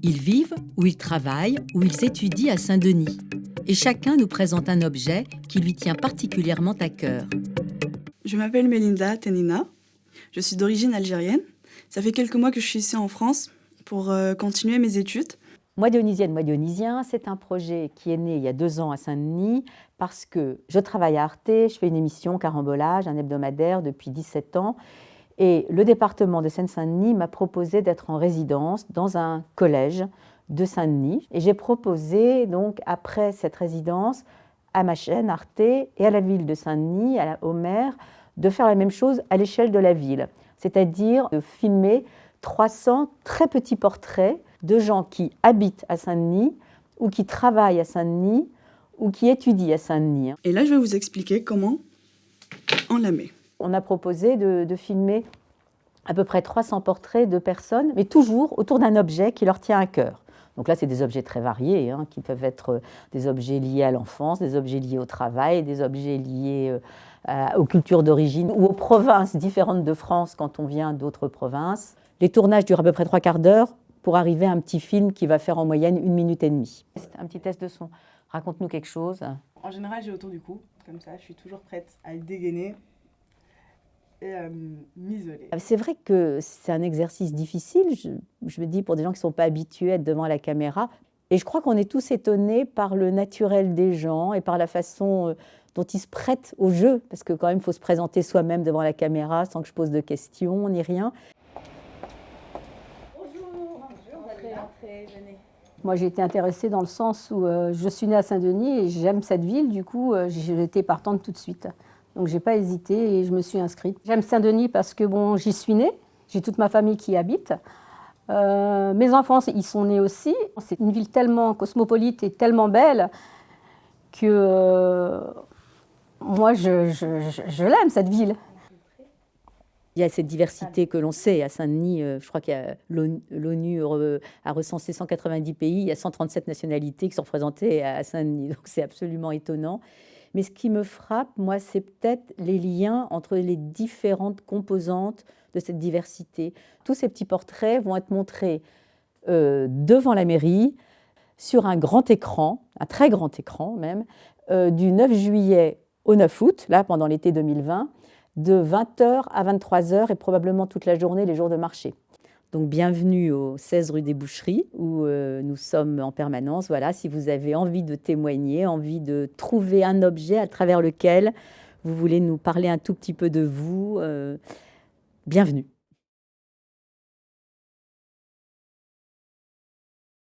Ils vivent ou ils travaillent ou ils étudient à Saint-Denis. Et chacun nous présente un objet qui lui tient particulièrement à cœur. Je m'appelle Melinda Tenina, je suis d'origine algérienne. Ça fait quelques mois que je suis ici en France pour continuer mes études. Moi Dionysienne, Moi Dionysien, c'est un projet qui est né il y a 2 ans à Saint-Denis parce que je travaille à Arte, je fais une émission Carambolage, un hebdomadaire depuis 17 ans. Et le département de Seine-Saint-Denis m'a proposé d'être en résidence dans un collège de Saint-Denis. Et j'ai proposé, donc, après cette résidence, à ma chaîne Arte et à la ville de Saint-Denis, au maire, de faire la même chose à l'échelle de la ville. C'est-à-dire de filmer 300 très petits portraits de gens qui habitent à Saint-Denis ou qui travaillent à Saint-Denis ou qui étudient à Saint-Denis. Et là, je vais vous expliquer comment on la met. On a proposé de filmer à peu près 300 portraits de personnes, mais toujours autour d'un objet qui leur tient à cœur. Donc là, c'est des objets très variés, qui peuvent être des objets liés à l'enfance, des objets liés au travail, des objets liés aux cultures d'origine ou aux provinces différentes de France quand on vient d'autres provinces. Les tournages durent à peu près 3/4 d'heure pour arriver à un petit film qui va faire en moyenne 1 minute et demie. Un petit test de son. Raconte-nous quelque chose. En général, j'ai autour du cou, comme ça, je suis toujours prête à le dégainer et m'isoler. C'est vrai que c'est un exercice difficile, je me dis, pour des gens qui ne sont pas habitués à être devant la caméra. Et je crois qu'on est tous étonnés par le naturel des gens et par la façon dont ils se prêtent au jeu, parce que quand même, il faut se présenter soi-même devant la caméra sans que je pose de questions ni rien. Bonjour, entrez, venez. Moi, j'ai été intéressée dans le sens où je suis née à Saint-Denis et j'aime cette ville, du coup, j'ai été partante tout de suite. Donc, je n'ai pas hésité et je me suis inscrite. J'aime Saint-Denis parce que bon, j'y suis née, j'ai toute ma famille qui y habite. Mes enfants, ils sont nés aussi. C'est une ville tellement cosmopolite et tellement belle que moi, je l'aime, cette ville. Il y a cette diversité que l'on sait à Saint-Denis. Je crois qu'il y a l'ONU a recensé 190 pays. Il y a 137 nationalités qui sont représentées à Saint-Denis. Donc c'est absolument étonnant. Mais ce qui me frappe, moi, c'est peut-être les liens entre les différentes composantes de cette diversité. Tous ces petits portraits vont être montrés devant la mairie, sur un grand écran, un très grand écran même, du 9 juillet au 9 août, là, pendant l'été 2020, de 20h à 23h et probablement toute la journée, les jours de marché. Donc bienvenue au 16 rue des Boucheries où nous sommes en permanence. Voilà, si vous avez envie de témoigner, envie de trouver un objet à travers lequel vous voulez nous parler un tout petit peu de vous, bienvenue.